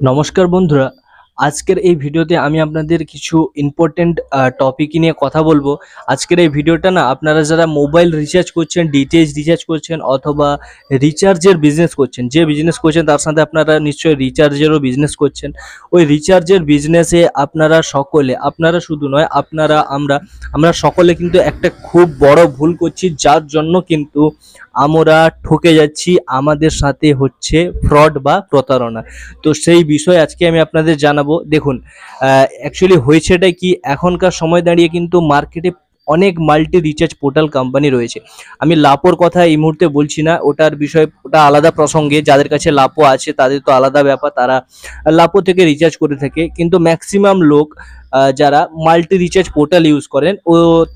নমস্কার বন্ধুরা, আজকের এই ভিডিওতে আমি আপনাদের কিছু ইম্পর্টেন্ট টপিক নিয়ে কথা বলবো। আজকের এই ভিডিওটা না, আপনারা যারা মোবাইল রিচার্জ করছেন, ডিটিএইচ রিচার্জ করছেন অথবা রিচার্জের বিজনেস করছেন, যে বিজনেস করছেন তার সাথে আপনারা নিশ্চয়ই রিচার্জেরও বিজনেস করছেন। ওই রিচার্জের বিজনেসে আপনারা সকলে, আপনারা শুধু নয়, আমরা সকলে কিন্তু একটা খুব বড় ভুল করছি, যার জন্য কিন্তু আমরা ঠকে যাচ্ছি। আমাদের সাথে হচ্ছে ফ্রড বা প্রতারণা। তো সেই বিষয়ে আজকে আমি আপনাদের জানাবো। দেখুন, অ্যাকচুয়ালি হয়েছেটা কি, এখনকার সময় দাঁড়িয়ে কিন্তু মার্কেটে অনেক মাল্টি রিচার্জ পোর্টাল কোম্পানি রয়েছে। আমি লাপোর কথা এই মুহূর্তে বলছি না, ওটার বিষয় ওটা আলাদা প্রসঙ্গে। যাদের কাছে লাপো আছে তাদের তো আলাদা ব্যাপার, তারা লাপো থেকে রিচার্জ করে থাকে। কিন্তু ম্যাক্সিমাম লোক যারা মাল্টি রিচার্জ পোর্টাল ইউজ করেন,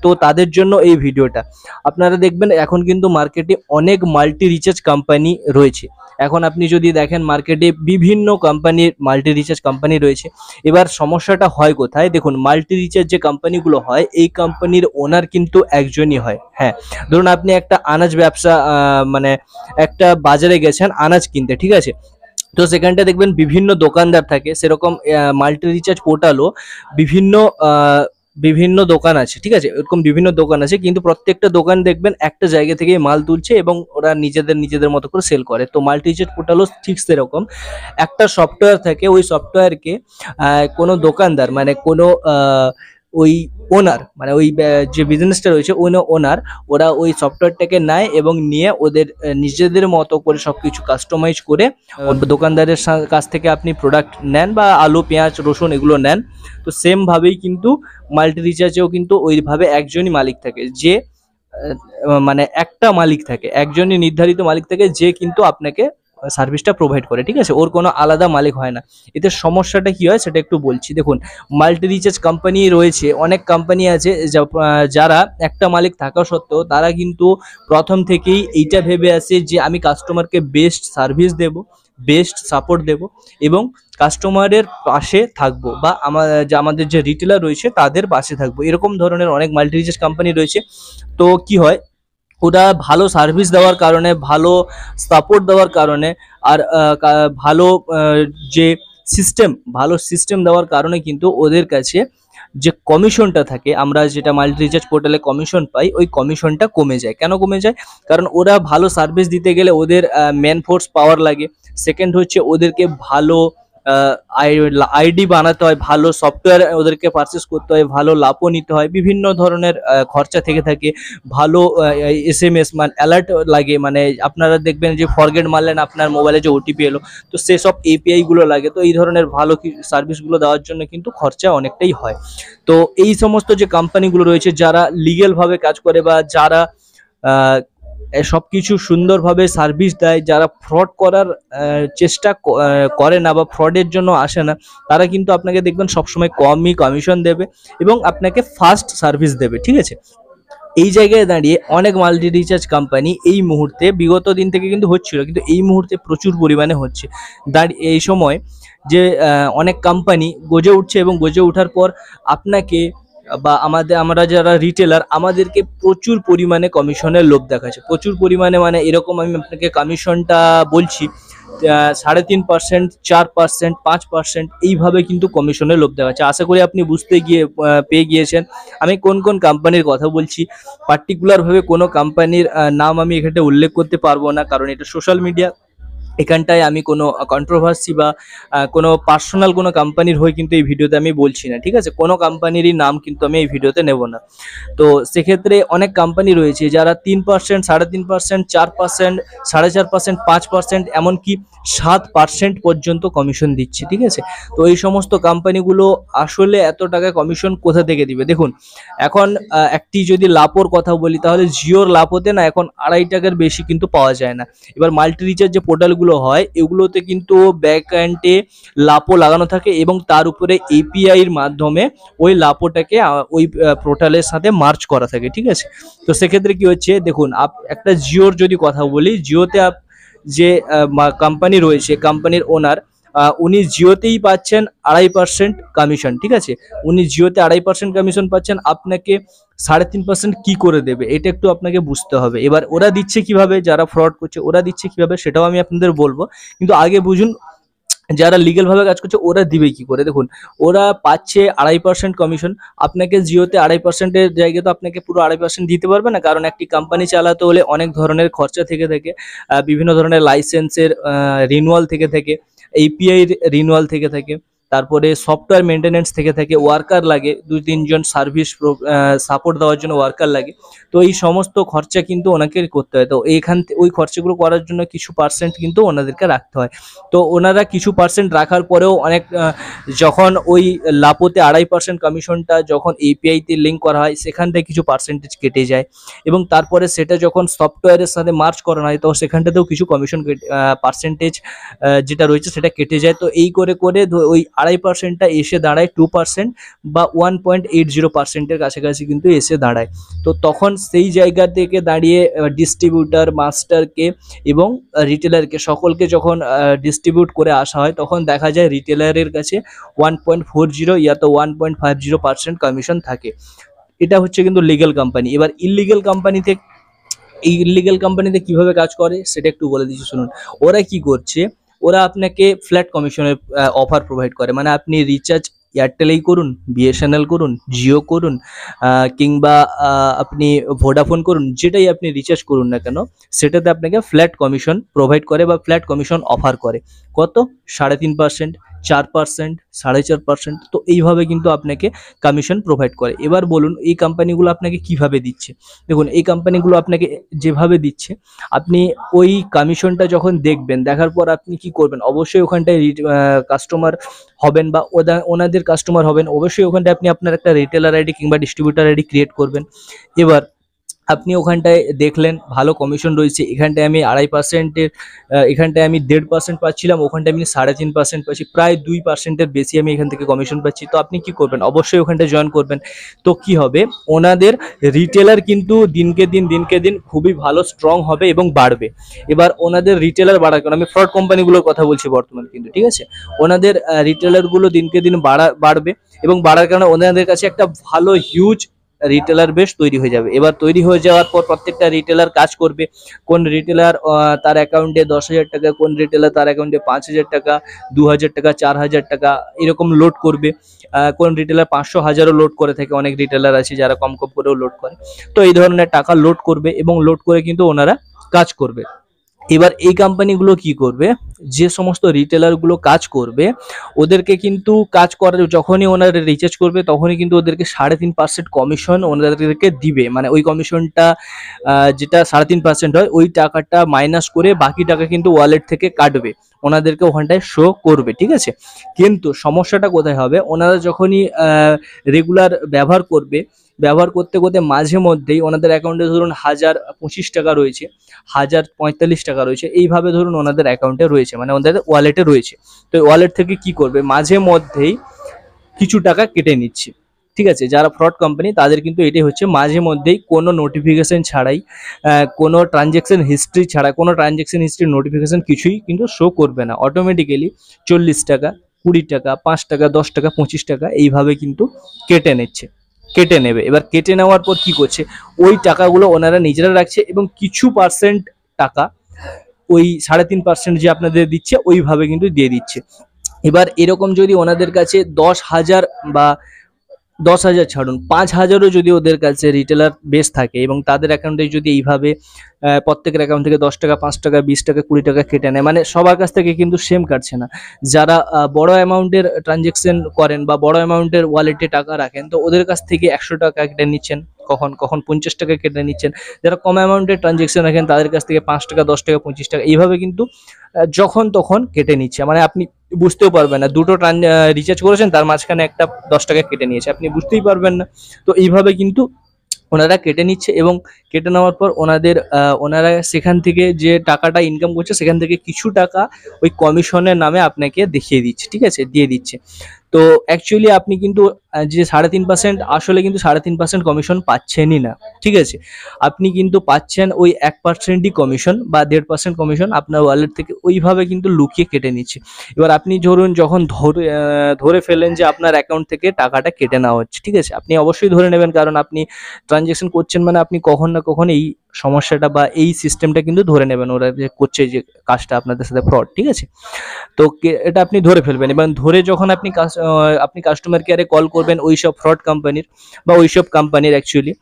তো তাদের জন্য এই ভিডিওটা। আপনারা দেখবেন এখন কিন্তু মার্কেটে অনেক মাল্টি রিচার্জ কোম্পানি রয়েছে। এখন আপনি যদি দেখেন মার্কেটে বিভিন্ন কোম্পানির মাল্টি রিচার্জ কোম্পানি রয়েছে। এবার সমস্যাটা হয় কোথায়? দেখুন, মাল্টি রিচার্জ যে কোম্পানিগুলো হয়, এই কোম্পানির ওনার কিন্তু একজনই হয়। হ্যাঁ, ধরুন আপনি একটা আনাজ ব্যবসা, মানে একটা বাজারে গেছেন আনাজ কিনতে, ঠিক আছে? তো সেখানটা দেখবেন বিভিন্ন দোকানদার থাকে, সেরকম মাল্টি রিচার্জ পোর্টালও বিভিন্ন বিভিন্ন দোকান আছে, ঠিক আছে? এরকম বিভিন্ন দোকান আছে, কিন্তু প্রত্যেকটা দোকান দেখবেন একটা জায়গা থেকে মাল তুলছে এবং ওরা নিজেদের মতো করে সেল করে। তো মাল্টি রিচার্জ পোর্টালও ঠিক সেরকম একটা সফটওয়্যার থাকে। ওই সফটওয়্যারকে কোনো দোকানদার, মানে কোনো ওই ওনার, মানে ওই যে বিজনেসটা রয়েছে ওনার, ওরা ওই সফটওয়্যারটাকে নেয় এবং নিয়ে ওদের নিজেদের মতো করে সবকিছু কাস্টমাইজ করে দোকানদারের কাছ থেকে আপনি প্রোডাক্ট নেন, বা আলু পেঁয়াজ রসুন এগুলো নেন। তো সেম ভাবেই কিন্তু মাল্টি রিচার্জেও কিন্তু ওইভাবে একজনই মালিক থাকে, যে মানে একটা মালিক থাকে, একজনই নির্ধারিত মালিক থাকে, যে কিন্তু আপনাকে সার্ভিসটা প্রোভাইড করে, ঠিক আছে? ওর কোনো আলাদা মালিক হয় না। এতে সমস্যাটা কি হয় সেটা একটু বলছি। দেখুন, মাল্টি রিচার্জ কোম্পানি রয়েছে, অনেক কোম্পানি আছে যারা একটা মালিক থাকা সত্ত্বেও তারা কিন্তু প্রথম থেকেই এইটা ভেবে আসে যে আমি কাস্টমারকে বেস্ট সার্ভিস দেব, বেস্ট সাপোর্ট দেব এবং কাস্টমারের পাশে থাকবো, বা আমাদের যে রিটেলার রয়েছে তাদের পাশে থাকবো। এরকম ধরনের অনেক মাল্টি রিচার্জ কোম্পানি রয়েছে। তো কি হয়, ওরা ভালো সার্ভিস দেওয়ার কারণে, ভালো সাপোর্ট দেওয়ার কারণে, আর ভালো যে ভালো সিস্টেম দেওয়ার কারণে কিন্তু ওদের কাছে যে কমিশনটা থাকে, আমরা যেটা মাল্টি রিচার্জ পোর্টালে কমিশন পাই, ওই কমিশনটা কমে যায়। কেন কমে যায়? কারণ ওরা ভালো সার্ভিস দিতে গেলে ওদের ম্যান ফোর্স পাওয়ার লাগে। সেকেন্ড হচ্ছে ওদেরকে ভালো আইডি বানাতে হয়, ভালো সফটওয়্যার ওদেরকে পারচেস করতে হয়, ভালো লাভও নিতে হয়, বিভিন্ন ধরনের খরচা থেকে থাকে। ভালো এসএমএস মানে অ্যালার্ট লাগে, মানে আপনারা দেখবেন যে ফরগেট মারলেন আপনার মোবাইলে যে ওটিপি এলো, তো সেসব এপিআই গুলো লাগে। তো এই ধরনের ভালো সার্ভিসগুলো দেওয়ার জন্য কিন্তু খরচা অনেকটাই হয়। তো এই সমস্ত যে কোম্পানিগুলো রয়েছে, যারা লিগ্যাল ভাবে কাজ করে বা যারা সবকিছু সুন্দরভাবে সার্ভিস দেয়, যারা ফ্রড করার চেষ্টা করে না বা ফ্রডের জন্য আসে না, তারা কিন্তু আপনাকে দেখবেন সবসময় কমই কমিশন দেবে এবং আপনাকে ফাস্ট সার্ভিস দেবে, ঠিক আছে? এই জায়গায় দাঁড়িয়ে অনেক মাল্টি রিচার্জ কোম্পানি এই মুহূর্তে, বিগত দিন থেকে কিন্তু হচ্ছিল, কিন্তু এই মুহূর্তে প্রচুর পরিমাণে হচ্ছে। এই সময় যে অনেক কোম্পানি গজে উঠছে এবং গজে ওঠার পর আপনাকে বা আমরা যারা রিটেলার, আমাদেরকে প্রচুর পরিমাণে কমিশনের লোভ দেখাচ্ছে, প্রচুর পরিমাণে। মানে এরকম আমি আপনাকে কমিশনটা বলছি, 3.5%, 4%, 5% এইভাবে কিন্তু কমিশনের লোভ দেখাচ্ছে। আশা করি আপনি পেয়ে গিয়েছেন আমি কোন কোন কোম্পানির কথা বলছি। পার্টিকুলার ভাবে কোনো কোম্পানির নাম আমি এখানে উল্লেখ করতে পারবো না, কারণ এটা সোশ্যাল মিডিয়া। এখানটায় আমি কোনো কন্ট্রোভার্সি বা কোনো পার্সোনাল কোনো কোম্পানির হয়ে কিন্তু এই ভিডিওতে আমি বলছি না, ঠিক আছে? কোনো কোম্পানিরই নাম কিন্তু আমি এই ভিডিওতে নেব না। তো সেক্ষেত্রে অনেক কোম্পানি রয়েছে যারা 3%, 3.5%, 4%, 4.5%, 5%, এমনকি 7% পর্যন্ত কমিশন দিচ্ছে, ঠিক আছে? তো এই সমস্ত কোম্পানিগুলো আসলে এত টাকা কমিশন কোথা থেকে দিবে? দেখুন, এখন একটি যদি লাপোর কথা বলি, তাহলে জিওর লাপোতে না এখন 2.5 টাকার বেশি কিন্তু পাওয়া যায় না। এবার মাল্টি রিচার্জ যে পোর্টালগুলো হয়, এগুলোতে কিন্তু ব্যাক এন্ডে লাপো লাগানো থাকে এবং তার উপরে এপিআই এর মাধ্যমে ওই লাপোটাকে ওই পোর্টালের সাথে মার্চ করা থাকে, ঠিক আছে? তো সেক্ষেত্রে কি হচ্ছে, দেখুন একটা জিওর যদি কথা বলি, জিওতে যে কোম্পানি রয়েছে, কোম্পানির ওনার, উনি জিওতেই পাচ্ছেন 2.5% কমিশন, ঠিক আছে? উনি জিওতে 2.5% কমিশন পাচ্ছেন, আপনাকে 3.5% কি করে দেবে, এটা একটু আপনাকে বুঝতে হবে। এবার ওরা দিচ্ছে কিভাবে, যারা ফ্রড করছে ওরা দিচ্ছে কিভাবে, সেটাও আমি আপনাদের বলবো, কিন্তু আগে বুঝুন যারা লিগেল ভাবে কাজ করছে ওরা দিবে কি করে? দেখুন, ওরা পাচ্ছে 2.5% কমিশন। আপনাকে জিওতে 2.5%-এর জায়গায় তো আপনাকে পুরো 2.5% দিতে পারবে না, কারণ একটি কোম্পানি চালাতে হলে অনেক ধরনের খরচা থেকে থাকে। বিভিন্ন ধরনের লাইসেন্সের রিনুয়াল থেকে থাকে, এপিআই রিনুয়াল থেকে থাকে, তারপরে সফটওয়্যার মেনটেনেন্স থেকে থাকে, ওয়ার্কার লাগে, 2-3 জন সার্ভিস সাপোর্ট দেওয়ার জন্য ওয়ার্কার লাগে। তো এই সমস্ত খরচা কিন্তু ওনাকে করতে হয়। তো ওই খরচাগুলো করার জন্য কিছু পার্সেন্ট কিন্তু ওনাদেরকে রাখতে হয়। তো ওনারা কিছু পার্সেন্ট রাখার পরেও অনেক যখন ওই লাপোতে 2.5% কমিশনটা যখন এপিআইতে লিঙ্ক করা হয় সেখান থেকে কিছু পার্সেন্টেজ কেটে যায়, এবং তারপরে সেটা যখন সফটওয়্যারের সাথে মার্চ করানো হয় তো সেখানটাতেও কিছু কমিশন পার্সেন্টেজ যেটা রয়েছে সেটা কেটে যায়। তো এই করে করে ওই 2.5%টা এসে দাঁড়ায় 2% বা 1.80%-এর কাছাকাছি কিন্তু এসে দাঁড়ায়। তো তখন সেই জায়গা থেকে দাঁড়িয়ে ডিস্ট্রিবিউটার, মাস্টারকে এবং রিটেলারকে সকলকে যখন ডিস্ট্রিবিউট করে আসা হয় তখন দেখা যায় রিটেলারের কাছে 1.40 ইয়া তো 1.50% কমিশন থাকে। এটা হচ্ছে কিন্তু লিগ্যাল কোম্পানি। এবার ইলিগ্যাল কোম্পানিতে কিভাবে কাজ করে সেটা একটু বলে দিচ্ছি শুনুন। ওরা কি করছে, ওরা আপনাকে ফ্ল্যাট কমিশনের অফার প্রোভাইড করে। মানে আপনি রিচার্জ এয়ারটেলেই করুন, বিএসএনএল করুন, জিও করুন, কিংবা আপনি ভোডাফোন করুন, যেটাই আপনি রিচার্জ করুন না কেন সেটাতে আপনাকে ফ্ল্যাট কমিশন প্রোভাইড করে বা ফ্ল্যাট কমিশন অফার করে। কত? 3.5%, 4%, 4.5%। তো এইভাবে কিন্তু আপনাকে কমিশন প্রোভাইড করে। এবার বলুন এই কোম্পানিগুলো আপনাকে কিভাবে দিচ্ছে? দেখুন, এই কোম্পানিগুলো আপনাকে যেভাবে দিচ্ছে, আপনি ওই কমিশনটা যখন দেখবেন, দেখার পর আপনি কি করবেন? অবশ্যই ওখানটায় কাস্টমার হবেন বা ওনাদের কাস্টমার হবেন। অবশ্যই ওখানটায় আপনি আপনার একটা রিটেলার আইডি কিংবা ডিস্ট্রিবিউটার আইডি ক্রিয়েট করবেন। এবার আপনি ওখানটায় দেখলেন ভালো কমিশন রয়েছে, এখানটায় আমি 2.5%-এর এখানটায় আমি 1.5% পাচ্ছিলাম, ওখানটায় আমি 3.5% পাচ্ছি, প্রায় 2%-এর বেশি আমি এখান থেকে কমিশন পাচ্ছি। তো আপনি কি করবেন? অবশ্যই ওখানটায় জয়েন করবেন। তো কি হবে, ওনাদের রিটেলার কিন্তু দিনকে দিন খুবই ভালো স্ট্রং হবে এবং বাড়বে। এবার ওনাদের রিটেলার বাড়ার কারণ, আমি ফ্রড কোম্পানিগুলোর কথা বলছি বর্তমান কিন্তু, ঠিক আছে? ওনাদের রিটেলারগুলো দিনকে দিন বাড়বে, এবং বাড়ার কারণে ওনাদের কাছে একটা ভালো হিউজ রিটেলার বেশ তৈরি হয়ে যাবে। এবার তৈরি হয়ে যাওয়ার পর প্রত্যেকটা রিটেলার কাজ করবে। কোন রিটেলার তার অ্যাকাউন্টে 10,000 টাকা, কোন রিটেলার তার অ্যাকাউন্টে 5,000 টাকা, 2,000 টাকা, 4,000 টাকা এরকম লোড করবে। কোন রিটেলার 500, 1000ও লোড করে থাকে, অনেক রিটেলার আছে যারা কম কম করেও লোড করে। তো এই ধরনের টাকা লোড করবে এবং লোড করে কিন্তু ওনারা কাজ করবে। এবার এই কোম্পানিগুলো কি করবে, যে সমস্ত রিটেলারগুলো কাজ করবে ওদেরকে কিন্তু কাজ করার যখনই ওনারা রিচার্জ করবে তখনই কিন্তু ওদেরকে 3.5% কমিশন ওনাদেরকে দিবে। মানে ওই কমিশনটা যেটা 3.5% হয় ওই টাকাটা মাইনাস করে বাকি টাকা কিন্তু ওয়ালেট থেকে কাটবে, ওনাদেরকে ওখানটায় শো করবে, ঠিক আছে? কিন্তু সমস্যাটা কোথায় হবে, ওনারা যখনই রেগুলার ব্যবহার করতে করতে মাঝে মধ্যেই ওনাদের অ্যাকাউন্টে ধরুন 1,025 টাকা রয়েছে, 1,045 টাকা রয়েছে, এইভাবে ধরুন ওনাদের অ্যাকাউন্টে রয়েছে, মানে ওনাদের ওয়ালেটে রয়েছে। তো ওয়ালেট থেকে কি করবে, মাঝে মধ্যেই কিছু টাকা কেটে নিচ্ছে, ঠিক আছে? যারা ফ্রড কোম্পানি তাদের কিন্তু এটাই হচ্ছে, মাঝে মধ্যেই কোনো নোটিফিকেশন ছাড়াই, কোনো ট্রানজ্যাকশন হিস্ট্রি ছাড়া, কোনো ট্রানজ্যাকশন হিস্ট্রি নোটিফিকেশন কিছুই কিন্তু শো করবে না, অটোমেটিক্যালি 40 টাকা, 20 টাকা, 5 টাকা, 10 টাকা, 25 টাকা এইভাবে কিন্তু কেটে নেবে। এবার কেটে নেওয়ার পর কি করছে, ওই টাকাগুলো ওনারা নিজেরা রাখছে এবং কিছু পার্সেন্ট টাকা ওই 3.5% যে আপনাদের দিচ্ছে ওইভাবে কিন্তু দিয়ে দিচ্ছে। এবার এরকম যদি ওনাদের কাছে 10,000 বা 10,000 ছাড়ুন, 5,000ও যদি ওদের কাছে রিটেলার বেস থাকে এবং তাদের অ্যাকাউন্টে যদি এইভাবে প্রত্যেকের অ্যাকাউন্ট থেকে 10 টাকা, 5 টাকা, 20 টাকা, 20 টাকা কেটে নেয়, মানে সবার কাছ থেকে কিন্তু সেম কাটছে না। যারা বড় অ্যামাউন্টের ট্রানজেকশন করেন বা বড় অ্যামাউন্টের ওয়ালেটে টাকা রাখেন তো ওদের কাছ থেকে 100 টাকা কেটে নিচ্ছেন, কখন কখন 50 টাকা কেটে নিচ্ছেন। যারা কম অ্যামাউন্টের ট্রানজেকশন রাখেন তাদের কাছ থেকে 5 টাকা, 10 টাকা, 25 টাকা এইভাবে কিন্তু যখন তখন কেটে নিচ্ছে। মানে আপনি বুঝতেও পারবেন না, দুটো রিচার্জ করেছেন তার মাঝখানে একটা 10 টাকা কেটে নিয়েছে, আপনি বুঝতেই পারবেন না। তো এইভাবে কিন্তু ওনারা কেটে নিচ্ছে এবং কেটে নেওয়ার পর ওনারা সেখান থেকে যে টাকাটা ইনকাম করছে সেখান থেকে কিছু টাকা ওই কমিশনের নামে আপনাকে দেখিয়ে দিচ্ছে, ঠিক আছে, দিয়ে দিচ্ছে। তো অ্যাকচুয়ালি আপনি কিন্তু যে 3.5% আসলে কিন্তু 3.5% কমিশন পাচ্ছেনই না, ঠিক আছে? আপনি কিন্তু পাচ্ছেন ওই 1%ই কমিশন বা 1.5% কমিশন আপনার ওয়ালেট থেকে ওইভাবে কিন্তু লুকিয়ে কেটে নিচ্ছে। এবার আপনি ধরুন যখন ধরে ফেলেন যে আপনার অ্যাকাউন্ট থেকে টাকাটা কেটে নেওয়া হচ্ছে, ঠিক আছে? আপনি অবশ্যই ধরে নেবেন, কারণ আপনি ট্রানজেকশন করছেন মানে আপনি কখন না কখন এই সমস্যাটা বা এই সিস্টেমটা কিন্তু ধরে নেবেন, ওরা যে করছে যে কাজটা আপনাদের সাথে ফ্রড, ঠিক আছে? তো এটা আপনি ধরে ফেলবেন এবং ধরে যখন আপনি কাস্টমার কেয়ারে কল করবেন ওইসব ফ্রড কোম্পানির বা ওইসব কোম্পানির অ্যাকচুয়ালি,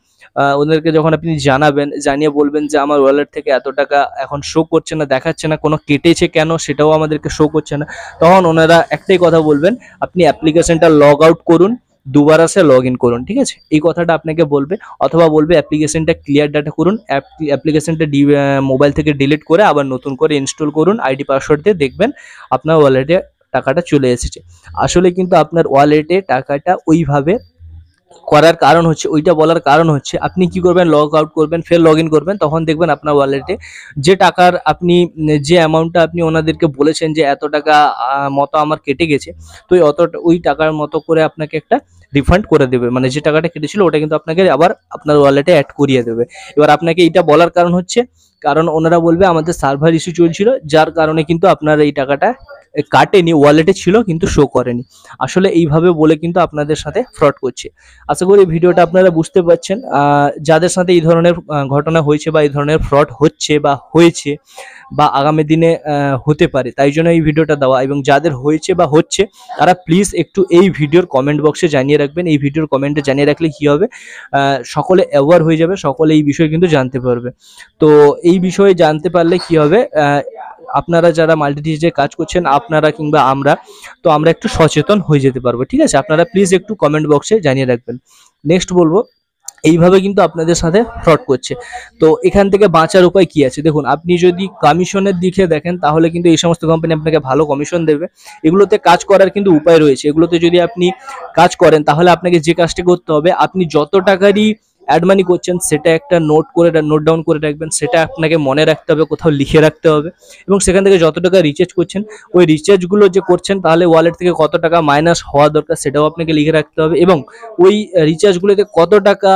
ওদেরকে যখন আপনি জানাবেন, জানিয়ে বলবেন যে আমার ওয়ালেট থেকে এত টাকা এখন শো করছে না, দেখাচ্ছে না, কোনো কেটেছে কেন সেটাও আমাদেরকে শো করছে না, তখন ওনারা একটাই কথা বলবেন, আপনি অ্যাপ্লিকেশনটা লগ আউট করুন, দুবার আসে লগ ইন করুন, ঠিক আছে? এই কথাটা আপনাকে বলবে, অথবা বলবে অ্যাপ্লিকেশনটা ক্লিয়ার ডাটা করুন, অ্যাপ্লিকেশনটা মোবাইল থেকে ডিলিট করে আবার নতুন করে ইনস্টল করুন, আইডি পাসওয়ার্ড দিয়ে দেখবেন আপনার ওয়ালেটে টাকাটা চলে এসেছে। আসলে কিন্তু আপনার ওয়ালেটে টাকাটা ওইভাবে করার কারণ হচ্ছে, ওইটা বলার কারণ হচ্ছে, আপনি কি করবেন, লগ আউট করবেন, ফের লগ ইন করবেন, তখন দেখবেন আপনার ওয়ালেটে যে টাকার আপনি যে অ্যামাউন্টটা আপনি ওনাদেরকে বলেছেন যে এত টাকা মতো আমার কেটে গেছে, তো ওই টাকার মতো করে আপনাকে একটা রিফান্ড করে দেবে, মানে যে টাকাটা কেটেছিল ওটা কিন্তু আপনাকে আবার আপনার ওয়ালেটে অ্যাড করিয়ে দেবে। এবার আপনাকে এইটা বলার কারণ হচ্ছে, কারণ ওনারা বলবে আমাদের সার্ভার ইস্যু চলছিল, যার কারণে কিন্তু আপনার এই টাকাটা কাটেনি, ওয়ালেটে ছিল কিন্তু শো করেনি। আসলে এইভাবে বলে কিন্তু আপনাদের সাথে ফ্রড করছে। আশা করি ভিডিওটা আপনারা বুঝতে পারছেন। যাদের সাথে এই ধরনের ঘটনা হয়েছে বা এই ধরনের ফ্রড হচ্ছে বা হয়েছে বা আগামী দিনে হতে পারে, তাই জন্য এই ভিডিওটা দেওয়া। এবং যাদের হয়েছে বা হচ্ছে তারা প্লিজ একটু এই ভিডিওর কমেন্ট বক্সে জানিয়ে রাখবেন। এই ভিডিওর কমেন্টে জানিয়ে রাখলে কি হবে, সকলে অ্যাওয়ার হয়ে যাবে, সকলে এই বিষয়ে কিন্তু জানতে পারবে। তো এই বিষয়ে জানতে পারলে কি হবে, আপনারা যারা মাল্টিডিজিটে কাজ করছেন, আপনারা কিংবা আমরা, তো আমরা একটু সচেতন হয়ে যেতে পারবো, ঠিক আছে? আপনারা প্লিজ একটু কমেন্ট বক্সে জানিয়ে রাখবেন। নেক্সট বলবো, এইভাবে কিন্তু আপনাদের সাথে ফ্রড করছে। তো এখান থেকে বাঁচার উপায় কি আছে? দেখুন, আপনি যদি কমিশনের দিকে দেখেন তাহলে কিন্তু এই সমস্ত কোম্পানি আপনাকে ভালো কমিশন দেবে। এগুলোতে কাজ করার কিন্তু উপায় রয়েছে। এগুলোতে যদি আপনি কাজ করেন তাহলে আপনাকে যে কাজটি করতে হবে, আপনি যত টাকারই অ্যাড মানি করছেন সেটা একটা নোট ডাউন করে রাখবেন, সেটা আপনাকে মনে রাখতে হবে, কোথাও লিখে রাখতে হবে। এবং সেখান থেকে যত টাকা রিচার্জ করছেন, ওই রিচার্জগুলো যে করছেন তাহলে ওয়ালেট থেকে কত টাকা মাইনাস হওয়া দরকার সেটাও আপনাকে লিখে রাখতে হবে। এবং ওই রিচার্জগুলোতে কত টাকা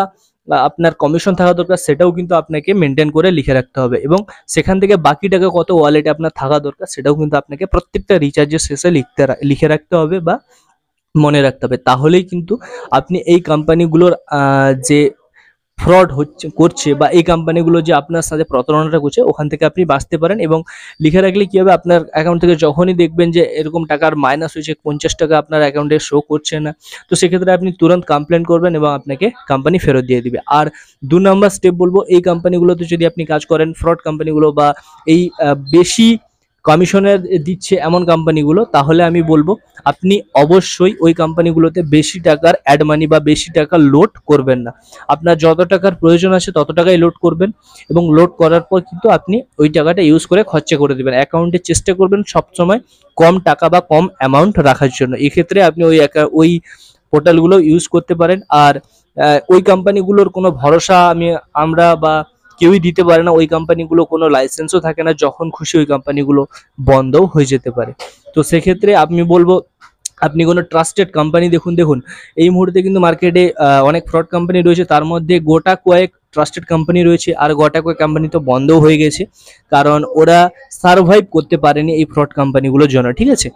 আপনার কমিশন থাকা দরকার সেটাও কিন্তু আপনাকে মেনটেন করে লিখে রাখতে হবে। এবং সেখান থেকে বাকি টাকা কত ওয়ালেটে আপনার থাকা দরকার সেটাও কিন্তু আপনাকে প্রত্যেকটা রিচার্জের শেষে লিখে রাখতে হবে বা মনে রাখতে হবে। তাহলেই কিন্তু আপনি এই কোম্পানিগুলোর যে ফ্রড করছে বা এই কোম্পানিগুলো যে আপনার সাথে প্রতারণাটা করছে ওখান থেকে আপনি বাঁচতে পারেন। এবং লিখে রাখলে কি হবে, আপনার অ্যাকাউন্ট থেকে যখনই দেখবেন যে এরকম টাকার মাইনাস হয়েছে, 50 টাকা আপনার অ্যাকাউন্টে শো করছে না, তো সেক্ষেত্রে আপনি তুরন্ত কমপ্লেন করবেন এবং আপনাকে কোম্পানি ফেরত দিয়ে দিবে। আর 2 নম্বর স্টেপ বলবো, এই কোম্পানিগুলোতে যদি আপনি কাজ করেন, ফ্রড কোম্পানিগুলো বা এই বেশি কমিশনের দিচ্ছে এমন কোম্পানিগুলো, তাহলে আমি বলবো আপনি অবশ্যই ওই কোম্পানিগুলোতে বেশি টাকার অ্যাড মানি বা বেশি টাকা লোড করবেন না। আপনার যত টাকার প্রয়োজন আছে তত টাকাই লোড করবেন এবং লোড করার পর কিন্তু আপনি ওই টাকাটা ইউজ করে খরচা করে দেবেন। অ্যাকাউন্টে চেষ্টা করবেন সবসময় কম টাকা বা কম অ্যামাউন্ট রাখার জন্য। এক্ষেত্রে আপনি ওই পোর্টালগুলো ইউজ করতে পারেন। আর ওই কোম্পানিগুলোর কোনো ভরসা আমরা বা কেউই দিতে পারে না। ওই কোম্পানিগুলো কোনো লাইসেন্সও থাকে না, যখন খুশি ওই কোম্পানিগুলো বন্ধও হয়ে যেতে পারে। তো সেক্ষেত্রে আমি বলবো আপনি কোনো ট্রাস্টেড কোম্পানি দেখুন। এই মুহূর্তে কিন্তু মার্কেটে অনেক ফ্রড কোম্পানি রয়েছে, তার মধ্যে গোটা কয়েক ট্রাস্টেড কোম্পানি রয়েছে, আর গোটা কয়েক কোম্পানি তো বন্ধও হয়ে গেছে, কারণ ওরা সার্ভাইভ করতে পারেনি এই ফ্রড কোম্পানিগুলোর জন্য, ঠিক আছে?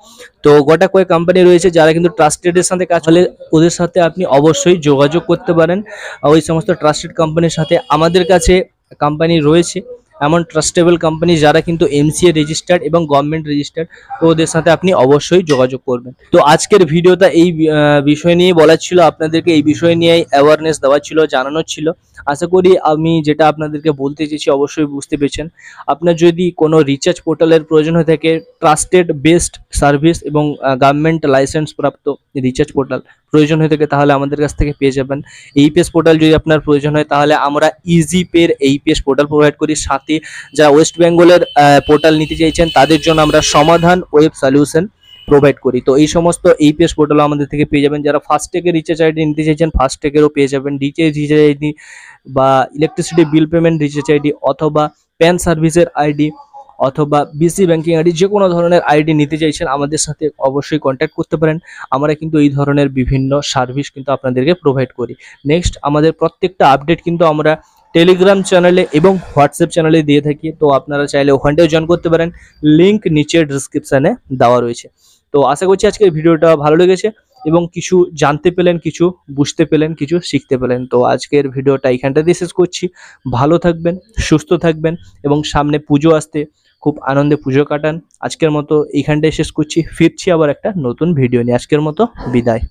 তো গোটা কয়েক কোম্পানি রয়েছে যারা কিন্তু ট্রাস্টেডের সাথে কাজ হলে ওদের সাথে আপনি অবশ্যই যোগাযোগ করতে পারেন। ওই সমস্ত ট্রাস্টেড কোম্পানির সাথে আমাদের কাছে কোম্পানি রয়েছে, এমন ট্রাস্টেবল কোম্পানি যারা কিন্তু এমসিএ রেজিস্টার্ড এবং গভর্নমেন্ট রেজিস্টার্ড, তো ওদের সাথে আপনি অবশ্যই যোগাযোগ করবেন। তো আজকের ভিডিওটা এই বিষয় নিয়ে বলার ছিল, আপনাদেরকে এই বিষয় নিয়ে অ্যাওয়ারনেস দেওয়া ছিল, জানানোর ছিল। আশা করি আমি যেটা আপনাদেরকে বলতে চেয়েছি অবশ্যই বুঝতে পেরেছেন। আপনার যদি কোনো রিচার্জ পোর্টালের প্রয়োজন হয়ে থাকে, ট্রাস্টেড বেস্ট সার্ভিস এবং গভর্নমেন্ট লাইসেন্স প্রাপ্ত রিচার্জ পোর্টাল প্রয়োজন হয়ে থাকে, তাহলে আমাদের কাছ থেকে পেয়ে যাবেন। এইপিএস পোর্টাল যদি আপনার প্রয়োজন হয় তাহলে আমরা ইজি পের এইপিএস পোর্টাল প্রোভাইড করি। সাথে যারা ওয়েস্ট বেঙ্গলের পোর্টাল নিতে চাইছেন তাদের জন্য আমরা সমাধান ওয়েব সলিউশন প্রোভাইড করি। তো এই সমস্ত এইপিএস পোর্টালও আমাদের থেকে পেয়ে যাবেন। যারা ফাস্ট্যাগের রিচার্জ আইডি নিতে চাইছেন ফাস্ট্যাগেরও পেয়ে যাবেন, ডিটিএইচ রিচার্জ আইডি বা electricity bill payment recharge ID অথবা প্যান সার্ভিসের আইডি অথবা বিসি ব্যাংকিং আইডি, যে কোনো ধরনের আইডি নিতে চাইছেন আমাদের সাথে অবশ্যই কন্ট্যাক্ট করতে পারেন। আমরা কিন্তু এই ধরনের বিভিন্ন সার্ভিস কিন্তু আপনাদেরকে প্রোভাইড করি। নেক্সট, আমাদের প্রত্যেকটা আপডেট কিন্তু আমরা টেলিগ্রাম চ্যানেলে এবং হোয়াটসঅ্যাপ চ্যানেলে দিয়ে থাকি, তো আপনারা চাইলে ওখানটাও জয়েন করতে পারেন, লিঙ্ক নিচের ডিসক্রিপশানে দেওয়া রয়েছে। তো আশা করছি আজকের ভিডিওটা ভালো লেগেছে। এবং কিছু জানতে পেলেন, কিছু বুঝতে পেলেন, কিছু শিখতে পেলেন। তো আজকের ভিডিওটা এইখানটাতেই শেষ করছি। ভালো থাকবেন, সুস্থ থাকবেন এবং সামনে পুজো আসতে খুব আনন্দে পুজো কাটান। আজকের মতো এইখানটায় শেষ করছি, ফিরছি আবার একটা নতুন ভিডিও নিয়ে। আজকের মতো বিদায়।